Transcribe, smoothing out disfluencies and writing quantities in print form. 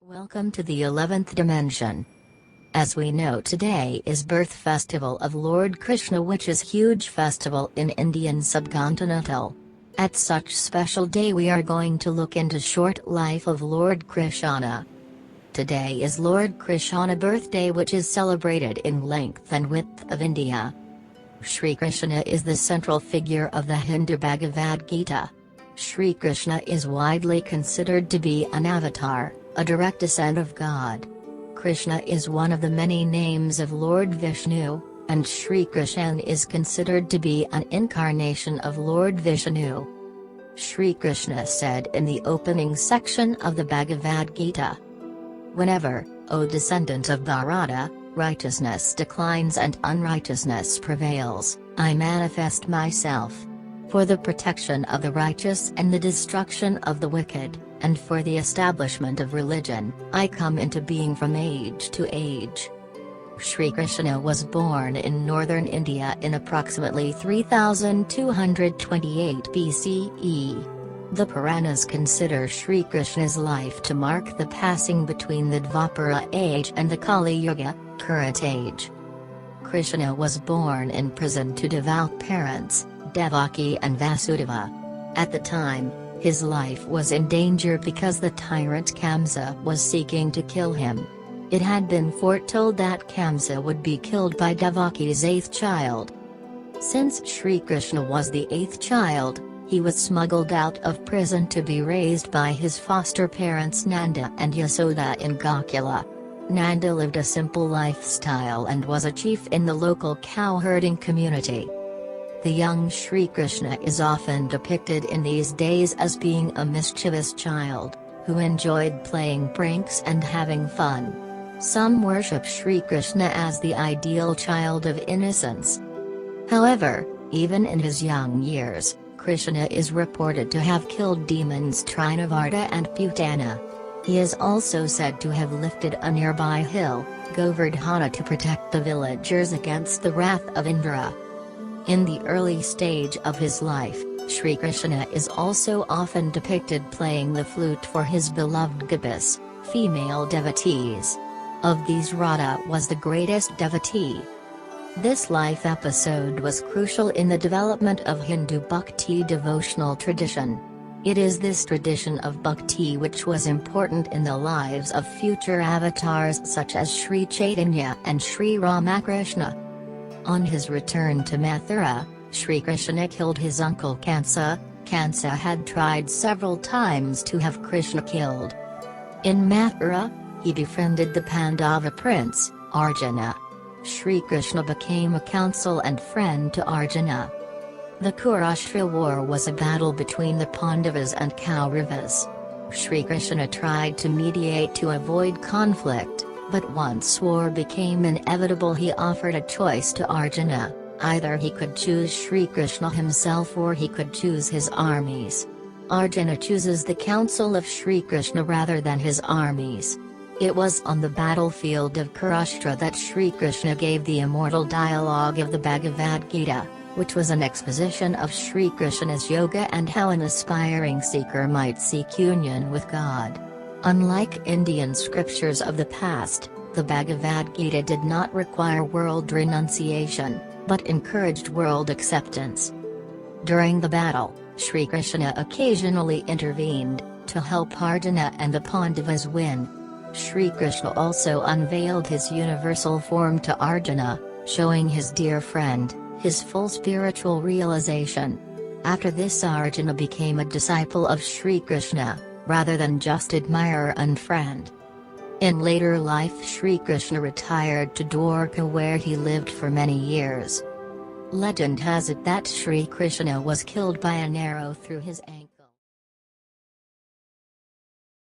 Welcome to the 11th dimension. As we know, today is birth festival of Lord Krishna, which is huge festival in Indian subcontinental. At such special day we are going to look into short life of Lord Krishna. Today is Lord Krishna birthday, which is celebrated in length and width of India. Shri Krishna is the central figure of the Hindu Bhagavad Gita. Shri Krishna is widely considered to be an avatar, a direct descent of God. Krishna is one of the many names of Lord Vishnu, and Shri Krishna is considered to be an incarnation of Lord Vishnu. Shri Krishna said in the opening section of the Bhagavad Gita, "Whenever, O descendant of Bharata, righteousness declines and unrighteousness prevails, I manifest myself. For the protection of the righteous and the destruction of the wicked, and for the establishment of religion, I come into being from age to age." Shri Krishna was born in northern India in approximately 3228 BCE. The Puranas consider Shri Krishna's life to mark the passing between the Dvapara age and the Kali Yuga, current age. Krishna was born in prison to devout parents, Devaki and Vasudeva. At the time, his life was in danger because the tyrant Kamsa was seeking to kill him. It had been foretold that Kamsa would be killed by Devaki's eighth child. Since Shri Krishna was the eighth child, he was smuggled out of prison to be raised by his foster parents Nanda and Yasoda in Gokula. Nanda lived a simple lifestyle and was a chief in the local cow-herding community. The young Shri Krishna is often depicted in these days as being a mischievous child, who enjoyed playing pranks and having fun. Some worship Shri Krishna as the ideal child of innocence. However, even in his young years, Krishna is reported to have killed demons Trinavarta and Putana. He is also said to have lifted a nearby hill, Govardhana, to protect the villagers against the wrath of Indra. In the early stage of his life, Shri Krishna is also often depicted playing the flute for his beloved gopis, female devotees. Of these, Radha was the greatest devotee. This life episode was crucial in the development of Hindu Bhakti devotional tradition. It is this tradition of Bhakti which was important in the lives of future avatars such as Sri Chaitanya and Sri Ramakrishna. On his return to Mathura, Shri Krishna killed his uncle Kansa. Kansa had tried several times to have Krishna killed. In Mathura, he befriended the Pandava prince, Arjuna. Shri Krishna became a counsel and friend to Arjuna. The Kurukshetra war was a battle between the Pandavas and Kauravas. Shri Krishna tried to mediate to avoid conflict, but once war became inevitable, he offered a choice to Arjuna: either he could choose Shri Krishna himself or he could choose his armies. Arjuna chooses the counsel of Shri Krishna rather than his armies. It was on the battlefield of Kurukshetra that Shri Krishna gave the immortal dialogue of the Bhagavad Gita, which was an exposition of Shri Krishna's yoga and how an aspiring seeker might seek union with God. Unlike Indian scriptures of the past, the Bhagavad Gita did not require world renunciation, but encouraged world acceptance. During the battle, Shri Krishna occasionally intervened, to help Arjuna and the Pandavas win. Shri Krishna also unveiled his universal form to Arjuna, showing his dear friend his full spiritual realization. After this, Arjuna became a disciple of Shri Krishna, rather than just admirer and friend. In later life, Shri Krishna retired to Dwarka, where he lived for many years. Legend has it that Shri Krishna was killed by an arrow through his ankle.